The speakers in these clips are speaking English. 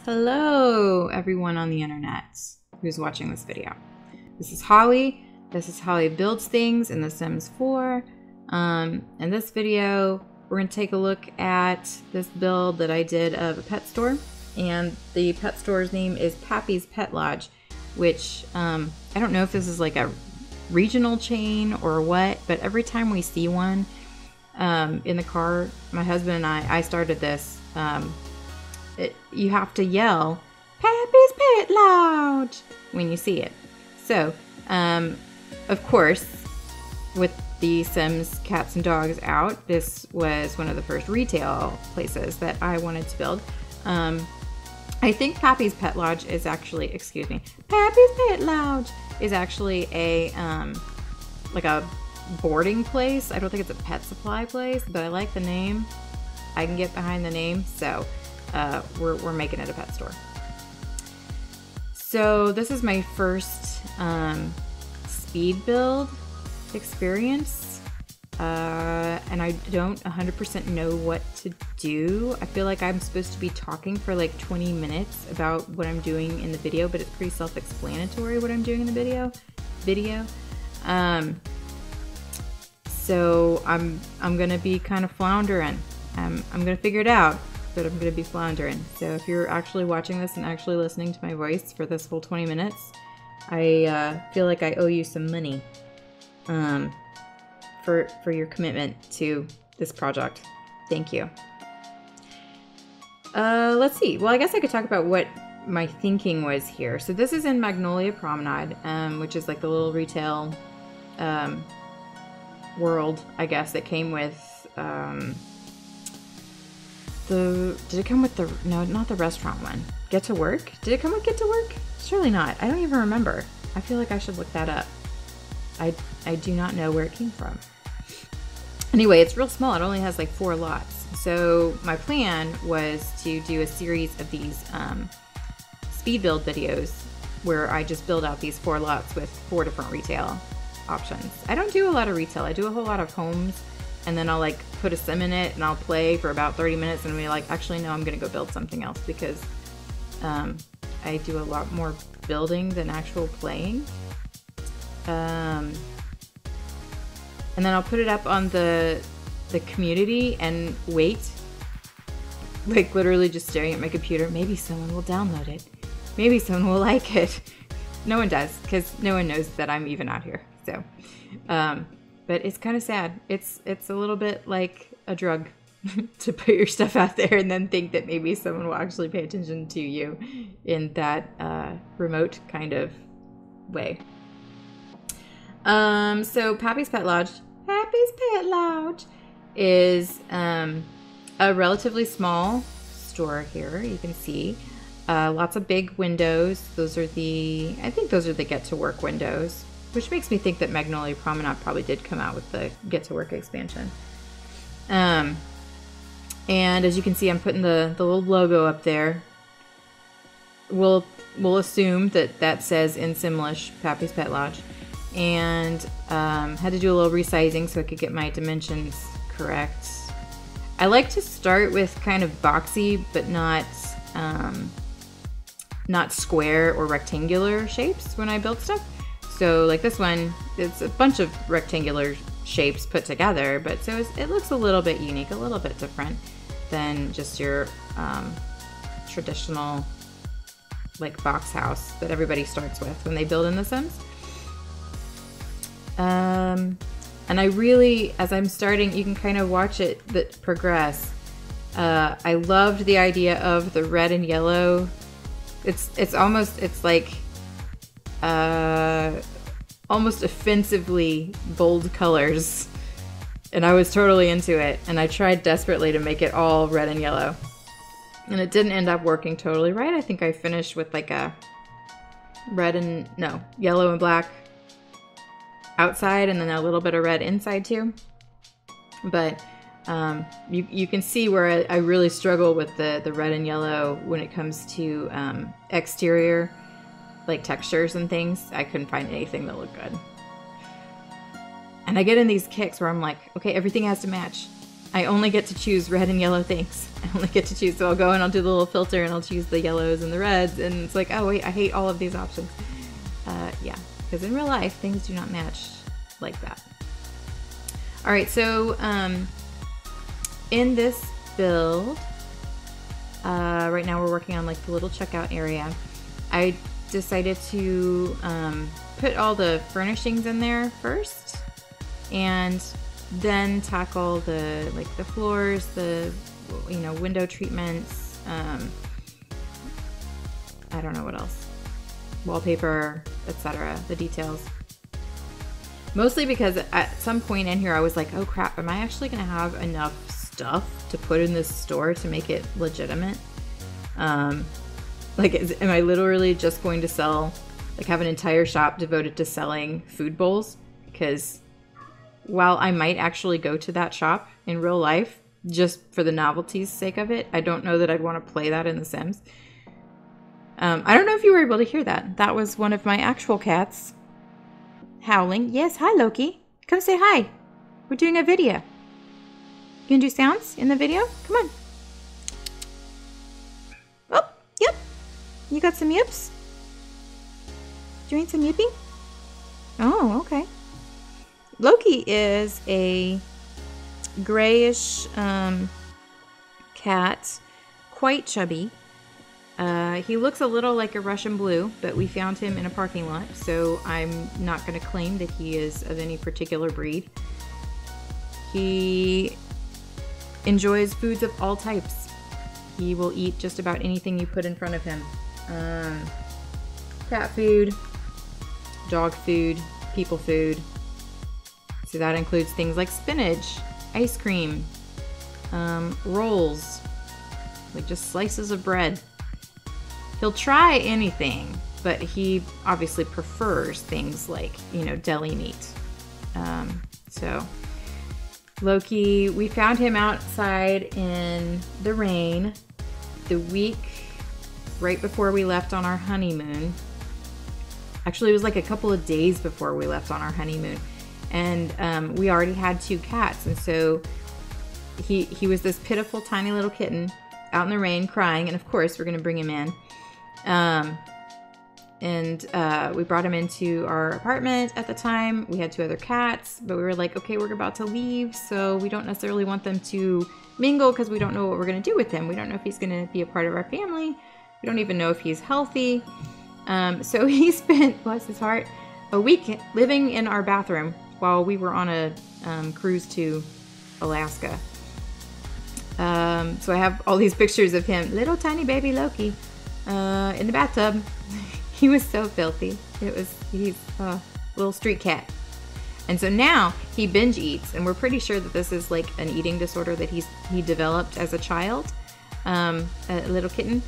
Hello, everyone on the internet who's watching this video. This is Holly. This is Holly Builds Things in The Sims 4. In this video, we're going to take a look at this build that I did of a pet store. And the pet store's name is Pappy's Pet Lodge, which I don't know if this is like a regional chain or what, but every time we see one in the car, my husband and I started this. You have to yell, Pappy's Pet Lodge, when you see it. So, of course, with the Sims Cats and Dogs out, this was one of the first retail places that I wanted to build. I think Pappy's Pet Lodge is actually, Pappy's Pet Lodge is actually a, like a boarding place. I don't think it's a pet supply place, but I like the name. I can get behind the name, so we're making it a pet store. So this is my first speed build experience, and I don't 100% know what to do. I feel like I'm supposed to be talking for like 20 minutes about what I'm doing in the video, but it's pretty self-explanatory what I'm doing in the video. So I'm gonna be kind of floundering. I'm gonna figure it out, but I'm gonna be floundering. So if you're actually watching this and actually listening to my voice for this whole 20 minutes, I feel like I owe you some money for your commitment to this project. Thank you. Let's see. Well, I guess I could talk about what my thinking was here. So this is in Magnolia Promenade, which is like the little retail world, I guess, that came with did it come with the, no, not the restaurant one. Get to Work? Did it come with Get to Work? Surely not. I don't even remember. I feel like I should look that up. I do not know where it came from. Anyway, it's real small. It only has like 4 lots. So my plan was to do a series of these speed build videos where I just build out these 4 lots with 4 different retail options. I don't do a lot of retail. I do a whole lot of homes, and then I'll like put a sim in it and I'll play for about 30 minutes and be like, actually no, I'm gonna go build something else, because I do a lot more building than actual playing. And then I'll put it up on the community and wait, like literally just staring at my computer. Maybe someone will download it. Maybe someone will like it. No one does, because no one knows that I'm even out here. So, but it's kind of sad. It's a little bit like a drug to put your stuff out there and then think that maybe someone will actually pay attention to you in that remote kind of way. So Pappy's Pet Lodge is a relatively small store here. You can see lots of big windows. Those are I think those are the Get to Work windows, which makes me think that Magnolia Promenade probably did come out with the Get to Work expansion. And as you can see, I'm putting the little logo up there. We'll assume that says in Simlish, Pappy's Pet Lodge. And had to do a little resizing so I could get my dimensions correct. I like to start with kind of boxy, but not square or rectangular shapes when I build stuff. So like this one, it's a bunch of rectangular shapes put together, but so it looks a little bit unique, a little bit different than just your traditional like box house that everybody starts with when they build in The Sims. And I really, as I'm starting, you can kind of watch it progress. I loved the idea of the red and yellow. It's like almost offensively bold colors, and I was totally into it, and I tried desperately to make it all red and yellow, and it didn't end up working totally right. I think I finished with like a yellow and black outside and then a little bit of red inside too. But you can see where I really struggle with the red and yellow when it comes to exterior like textures and things. I couldn't find anything that looked good. And I get in these kicks where I'm like, okay, everything has to match. I only get to choose red and yellow things. I only get to choose. So I'll go and I'll do the little filter and I'll choose the yellows and the reds. And it's like, oh wait, I hate all of these options. Yeah, because in real life, things do not match like that. All right, so in this build, right now we're working on like the little checkout area. I decided to put all the furnishings in there first, and then tackle the the floors, the window treatments. I don't know what else, wallpaper, etc. The details. Mostly because at some point in here I was like, oh crap, am I actually gonna have enough stuff to put in this store to make it legitimate? Am I literally just going to sell, have an entire shop devoted to selling food bowls? Because while I might actually go to that shop in real life, just for the novelty's sake of it, I don't know that I'd want to play that in The Sims. I don't know if you were able to hear that. That was one of my actual cats howling. Yes, hi Loki. Come say hi. We're doing a video. You can do sounds in the video? Come on. Oh, yep. You got some yips? Doing some yipping? Oh, okay. Loki is a grayish cat, quite chubby. He looks a little like a Russian blue, but we found him in a parking lot, so I'm not going to claim that he is of any particular breed. He enjoys foods of all types. He will eat just about anything you put in front of him. Cat food, dog food, people food. So that includes things like spinach, ice cream, rolls, just slices of bread. He'll try anything, but he obviously prefers things like, deli meat. So Loki, we found him outside in the rain the week right before we left on our honeymoon. Actually, it was like a couple of days before we left on our honeymoon. And we already had 2 cats. And so he was this pitiful, tiny little kitten out in the rain crying. And of course, we're going to bring him in. We brought him into our apartment at the time. We had 2 other cats, but we were like, okay, we're about to leave, so we don't necessarily want them to mingle because we don't know what we're going to do with him. We don't know if he's going to be a part of our family. We don't even know if he's healthy. So he spent, bless his heart, a week living in our bathroom while we were on a cruise to Alaska. So I have all these pictures of him, little tiny baby Loki, in the bathtub. He was so filthy. He's a little street cat. And so now he binge eats, and we're pretty sure that this is like an eating disorder that he developed as a child, a little kitten,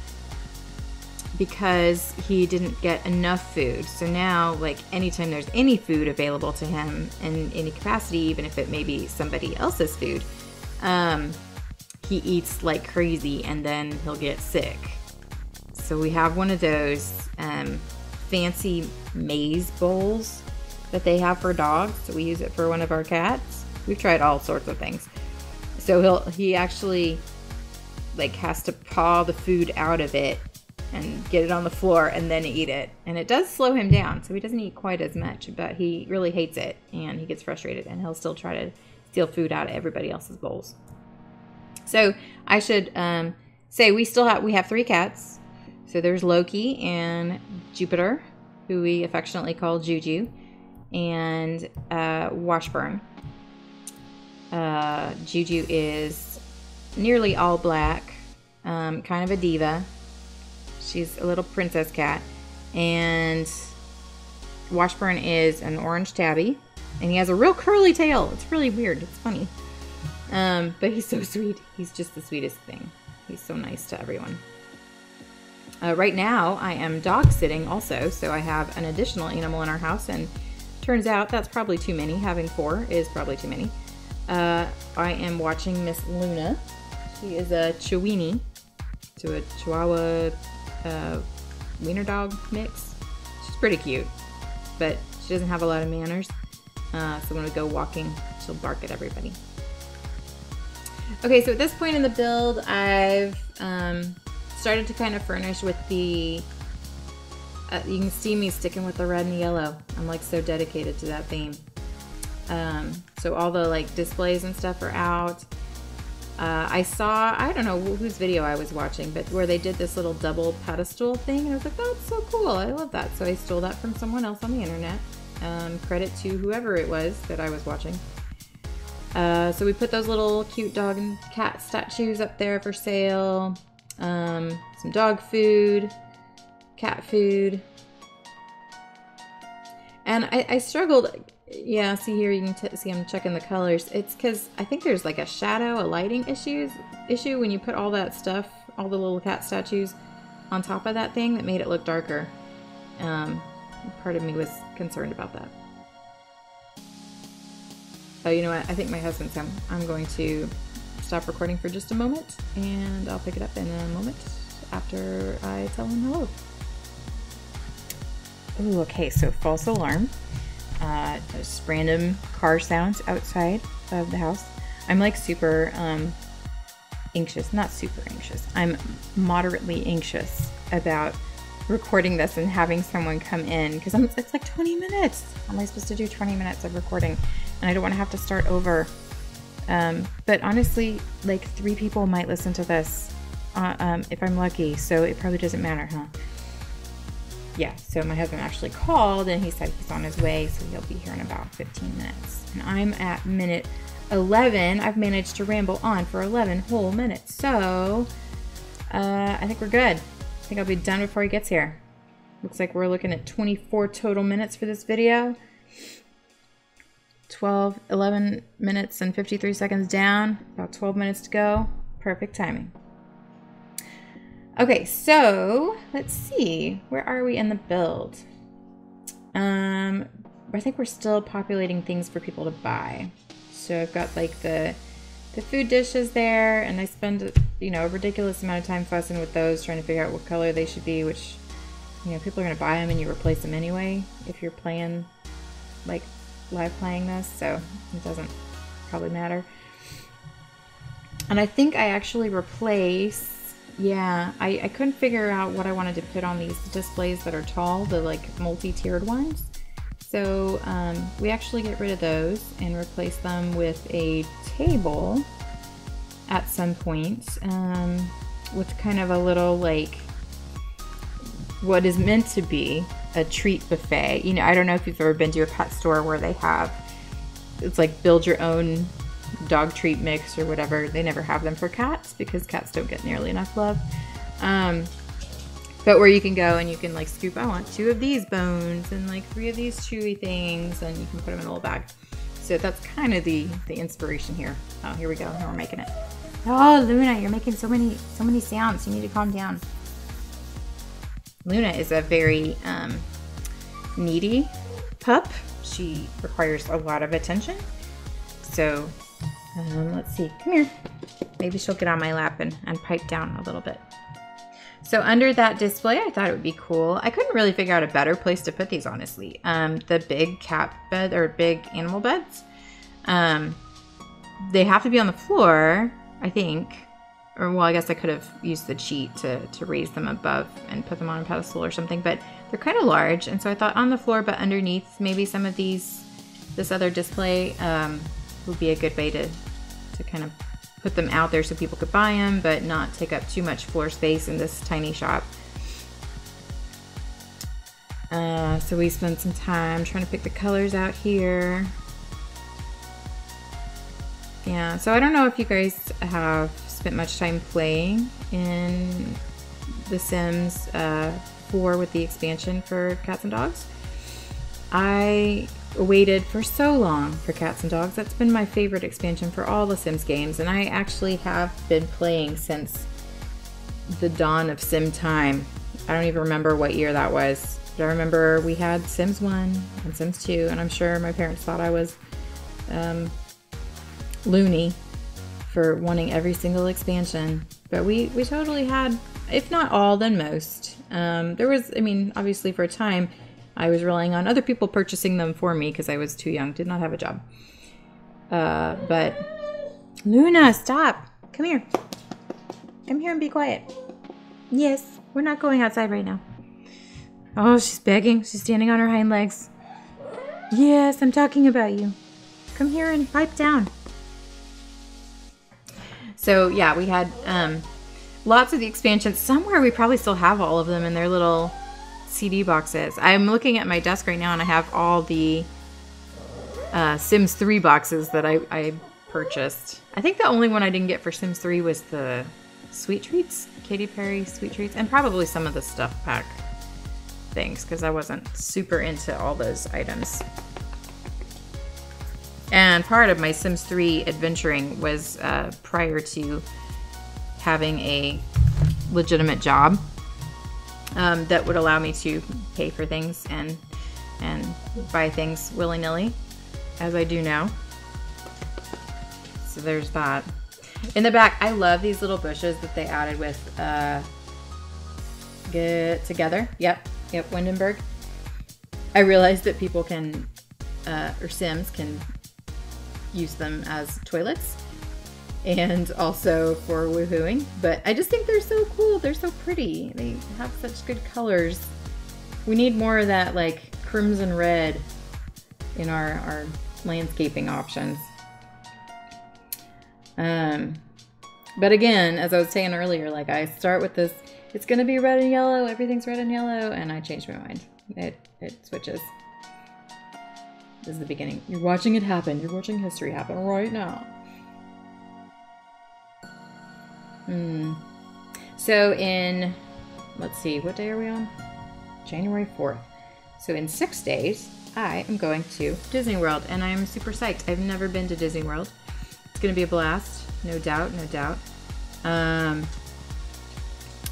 because he didn't get enough food. So now, anytime there's any food available to him in any capacity, even if it may be somebody else's food, he eats like crazy, and then he'll get sick. So we have one of those fancy maze bowls that they have for dogs. So we use it for one of our cats. We've tried all sorts of things. So he actually has to paw the food out of it and get it on the floor and then eat it. And it does slow him down, so he doesn't eat quite as much, but he really hates it and he gets frustrated, and he'll still try to steal food out of everybody else's bowls. So I should say we have 3 cats. So there's Loki and Jupiter, who we affectionately call Juju, and Washburn. Juju is nearly all black, kind of a diva. She's a little princess cat. And Washburn is an orange tabby, and he has a real curly tail. It's really weird. It's funny. But he's so sweet. He's just the sweetest thing. He's so nice to everyone. Right now, I am dog sitting also, so I have an additional animal in our house, and turns out that's probably too many. Having 4 is probably too many. I am watching Miss Luna. She is a Chiweenie, so a Chihuahua wiener dog mix. She's pretty cute, but she doesn't have a lot of manners. So when we go walking, she'll bark at everybody. Okay, so at this point in the build, I've started to kind of furnish with the, you can see me sticking with the red and the yellow. I'm like so dedicated to that theme. So all the like displays and stuff are out. I saw, I don't know whose video I was watching, but where they did this little double pedestal thing, and I was like, that's so cool, I love that. So I stole that from someone else on the internet. Credit to whoever it was that I was watching. So we put those little cute dog and cat statues up there for sale. Some dog food, cat food. And I struggled. Yeah, see here, you can see I'm checking the colors. It's because I think there's like a shadow, a lighting issue when you put all that stuff, all the little cat statues on top of that thing that made it look darker. Part of me was concerned about that. Oh, you know what? I think my husband's home. I'm going to stop recording for just a moment, and I'll pick it up in a moment after I tell him hello. Oh, okay, so false alarm. Just random car sounds outside of the house. I'm like super anxious, not super anxious. I'm moderately anxious about recording this and having someone come in because it's like 20 minutes. How am I supposed to do 20 minutes of recording? And I don't want to have to start over. But honestly, like 3 people might listen to this if I'm lucky, so it probably doesn't matter, huh? Yeah, so my husband actually called and he said he's on his way, so he'll be here in about 15 minutes. And I'm at minute 11. I've managed to ramble on for 11 whole minutes. So I think we're good. I think I'll be done before he gets here. Looks like we're looking at 24 total minutes for this video. 11 minutes and 53 seconds down. About 12 minutes to go. Perfect timing. Okay, so let's see. Where are we in the build? I think we're still populating things for people to buy. So I've got like the food dishes there, and I spend, you know, a ridiculous amount of time fussing with those, trying to figure out what color they should be, which, you know, people are going to buy them and you replace them anyway if you're playing, like, live playing this, so it doesn't probably matter. And I think I actually replace... Yeah, I couldn't figure out what I wanted to put on these displays that are tall, the like multi-tiered ones. So we actually get rid of those and replace them with a table at some point with kind of a little like what is meant to be a treat buffet. You know, I don't know if you've ever been to a pet store where they have, it's like build your own dog treat mix or whatever. They never have them for cats because cats don't get nearly enough love. But where you can go and you can like scoop, I want 2 of these bones and like 3 of these chewy things, and you can put them in a little bag. So that's kind of the inspiration here. Oh, here we go. Now we're making it. Oh, Luna, you're making so many sounds. You need to calm down. Luna is a very needy pup. She requires a lot of attention. So let's see, come here. Maybe she'll get on my lap and pipe down a little bit. So under that display, I thought it would be cool. I couldn't really figure out a better place to put these, honestly. The big cat bed or big animal beds, they have to be on the floor, I think. Or, well, I guess I could have used the cheat to raise them above and put them on a pedestal or something, but they're kind of large. And so I thought on the floor, but underneath maybe some of this other display would be a good way to kind of put them out there so people could buy them, but not take up too much floor space in this tiny shop. So we spent some time trying to pick the colors out here. Yeah, so I don't know if you guys have spent much time playing in The Sims 4 with the expansion for cats and dogs. I waited for so long for Cats and Dogs. That's been my favorite expansion for all the Sims games, and I actually have been playing since the dawn of Sim time. I don't even remember what year that was, but I remember we had Sims 1 and Sims 2, and I'm sure my parents thought I was loony for wanting every single expansion, but we totally had, if not all, then most. There was, I mean, obviously for a time, I was relying on other people purchasing them for me because I was too young, did not have a job. But Luna, stop. Come here. Come here and be quiet. Yes, we're not going outside right now. Oh, she's begging. She's standing on her hind legs. Yes, I'm talking about you. Come here and pipe down. So, yeah, we had lots of the expansions. Somewhere we probably still have all of them in their little CD boxes. I'm looking at my desk right now, and I have all the Sims 3 boxes that I purchased. I think the only one I didn't get for Sims 3 was the Sweet Treats, Katy Perry Sweet Treats, and probably some of the stuff pack things, because I wasn't super into all those items. And part of my Sims 3 adventuring was prior to having a legitimate job that would allow me to pay for things and buy things willy-nilly, as I do now. So there's that. In the back, I love these little bushes that they added with Get Together. Yep, Windenburg. I realized that people can, or Sims can use them as toilets and also for woohooing, but I just think they're so cool. They're so pretty. They have such good colors. We need more of that like crimson red in our landscaping options. But again, as I was saying earlier, like I start with this, it's gonna be red and yellow, everything's red and yellow, and I change my mind. It switches. This is the beginning. You're watching it happen. You're watching history happen right now. So in, let's see, what day are we on? January 4th. So in 6 days, I am going to Disney World, and I'm super psyched. I've never been to Disney World. It's gonna be a blast, no doubt, no doubt.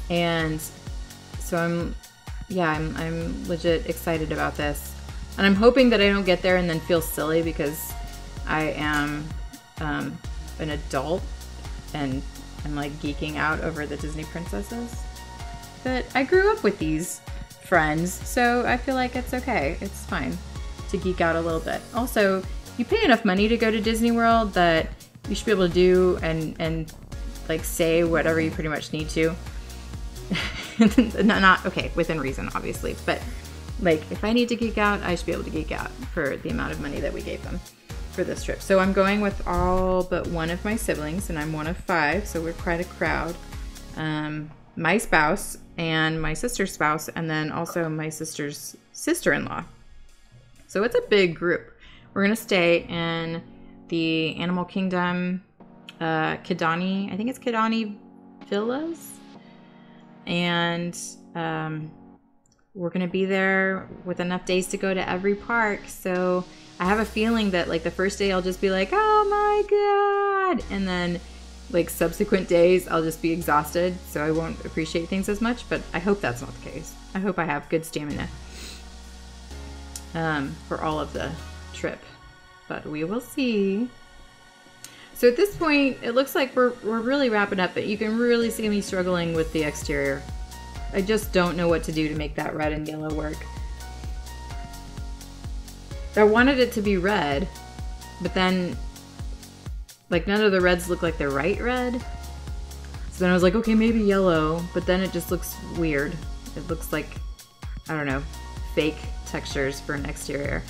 And so I'm legit excited about this. And I'm hoping that I don't get there and then feel silly because I am an adult and I'm like geeking out over the Disney princesses. But I grew up with these friends, so I feel like it's okay. It's fine to geek out a little bit. Also, you pay enough money to go to Disney World that you should be able to do and like say whatever you pretty much need to. not okay, within reason, obviously, but like if I need to geek out, I should be able to geek out for the amount of money that we gave them for this trip. So I'm going with all but one of my siblings, and I'm one of 5, so we're quite a crowd. My spouse and my sister's spouse, and then also my sister's sister-in-law. So it's a big group. We're gonna stay in the Animal Kingdom, Kidani, I think it's Kidani Villas. And we're gonna be there with enough days to go to every park. So I have a feeling that like the first day I'll just be like, oh my God. And then like subsequent days I'll just be exhausted. So I won't appreciate things as much, but I hope that's not the case. I hope I have good stamina for all of the trip, but we will see. So at this point, it looks like we're really wrapping up, but you can really see me struggling with the exterior. I just don't know what to do to make that red and yellow work. I wanted it to be red, but then like none of the reds look like the right red. So then I was like, okay, maybe yellow, but then it just looks weird. It looks like, I don't know, fake textures for an exterior.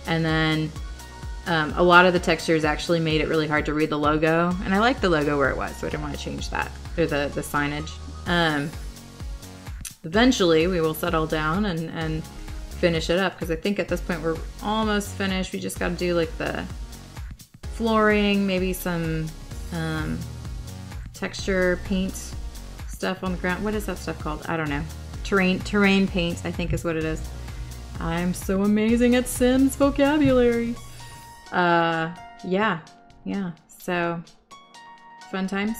And then a lot of the textures actually made it really hard to read the logo, and I liked the logo where it was, so I didn't want to change that, or the signage. Eventually, we will settle down and finish it up, because I think at this point we're almost finished. We just got to do like the flooring, maybe some texture paint stuff on the ground. What is that stuff called? I don't know. Terrain paint, I think is what it is. I'm so amazing at Sims vocabulary. Yeah. So fun times.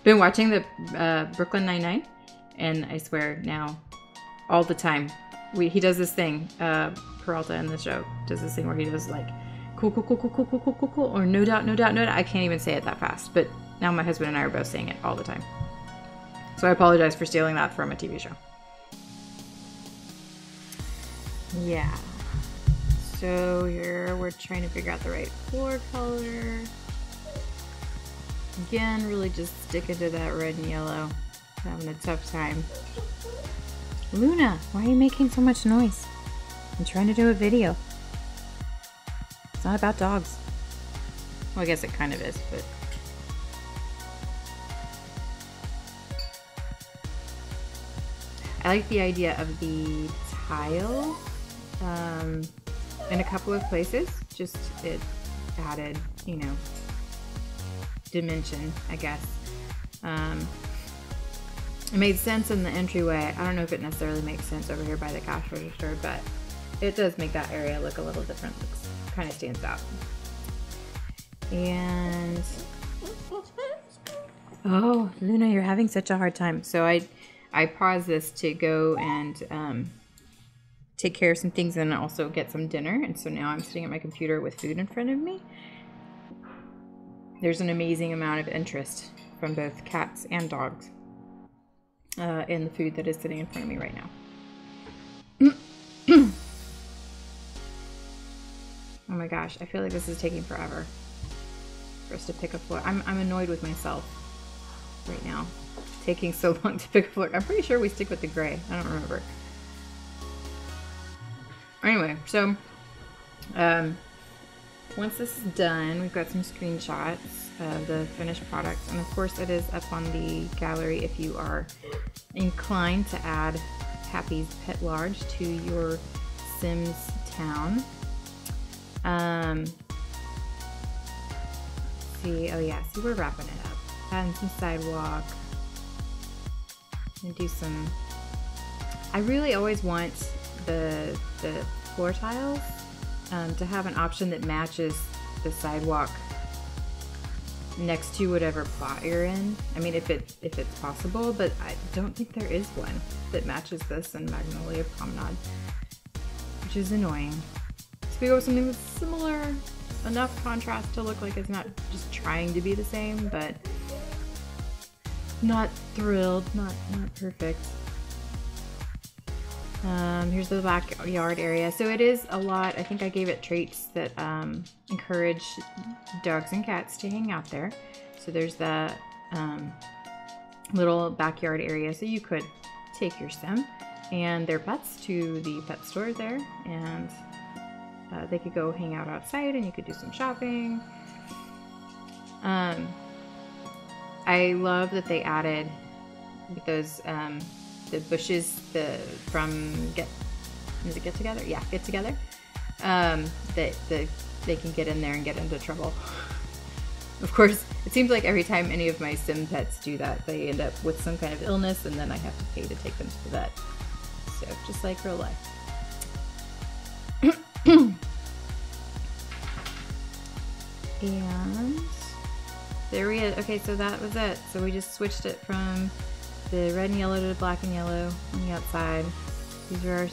Been watching the Brooklyn Nine-Nine, and I swear now, all the time, he does this thing. Peralta in the show does this thing where he does like cool, or no doubt. I can't even say it that fast, but now my husband and I are both saying it all the time. So I apologize for stealing that from a TV show. Yeah. So here we're trying to figure out the right floor color. Again, really just sticking to that red and yellow. Having a tough time. Luna, why are you making so much noise? I'm trying to do a video. It's not about dogs. Well, I guess it kind of is, but... I like the idea of the tile in a couple of places. Just it added, you know, dimension, I guess. It made sense in the entryway. I don't know if it necessarily makes sense over here by the cash register, but it does make that area look a little different. Looks kind of stands out. And oh, Luna, you're having such a hard time. So I paused this to go and take care of some things and also get some dinner. And so now I'm sitting at my computer with food in front of me. There's an amazing amount of interest from both cats and dogs in the food that is sitting in front of me right now. Oh my gosh, I feel like this is taking forever for us to pick a floor. I'm annoyed with myself right now. Taking so long to pick a floor. I'm pretty sure we stick with the gray. I don't remember. Anyway, so once this is done, we've got some screenshots of the finished product, and of course it is up on the gallery if you are inclined to add Pappy's Pet Lodge to your Sims town. Let's see, oh yeah, see, we're wrapping it up. Adding some sidewalk. And do some, I really always want the floor tiles to have an option that matches the sidewalk next to whatever plot you're in. I mean, if it's possible, but I don't think there is one that matches this in Magnolia Promenade, which is annoying. So we go with something that's similar, enough contrast to look like it's not just trying to be the same, but not thrilled, not perfect. Here's the backyard area. So it is a lot. I think I gave it traits that encourage dogs and cats to hang out there. So there's the little backyard area. So you could take your Sim and their pets to the pet store there, and they could go hang out outside and you could do some shopping. I love that they added with those the bushes from Get Together? Yeah, Get Together. That they can get in there and get into trouble. Of course, it seems like every time any of my Sim pets do that, they end up with some kind of illness, and then I have to pay to take them to the vet. So just like real life. And there we are. Okay, so that was it. So we just switched it from the red and yellow to the black and yellow on the outside. These are our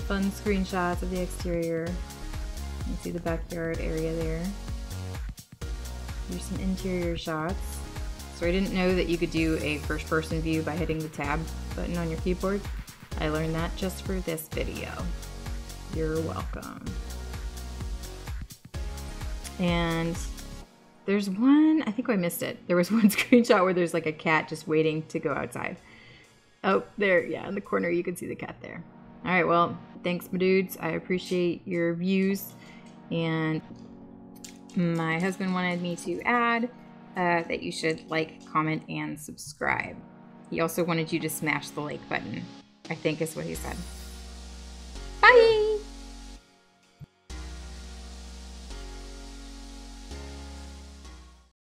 fun screenshots of the exterior. You can see the backyard area there. Here's some interior shots. So I didn't know that you could do a first person view by hitting the tab button on your keyboard. I learned that just for this video. You're welcome. And there's one, I think I missed it. There was one screenshot where there's like a cat just waiting to go outside. Oh, there, yeah, in the corner you can see the cat there. All right, well, thanks, my dudes. I appreciate your views. And my husband wanted me to add that you should like, comment, and subscribe. He also wanted you to smash the like button, I think is what he said. Bye!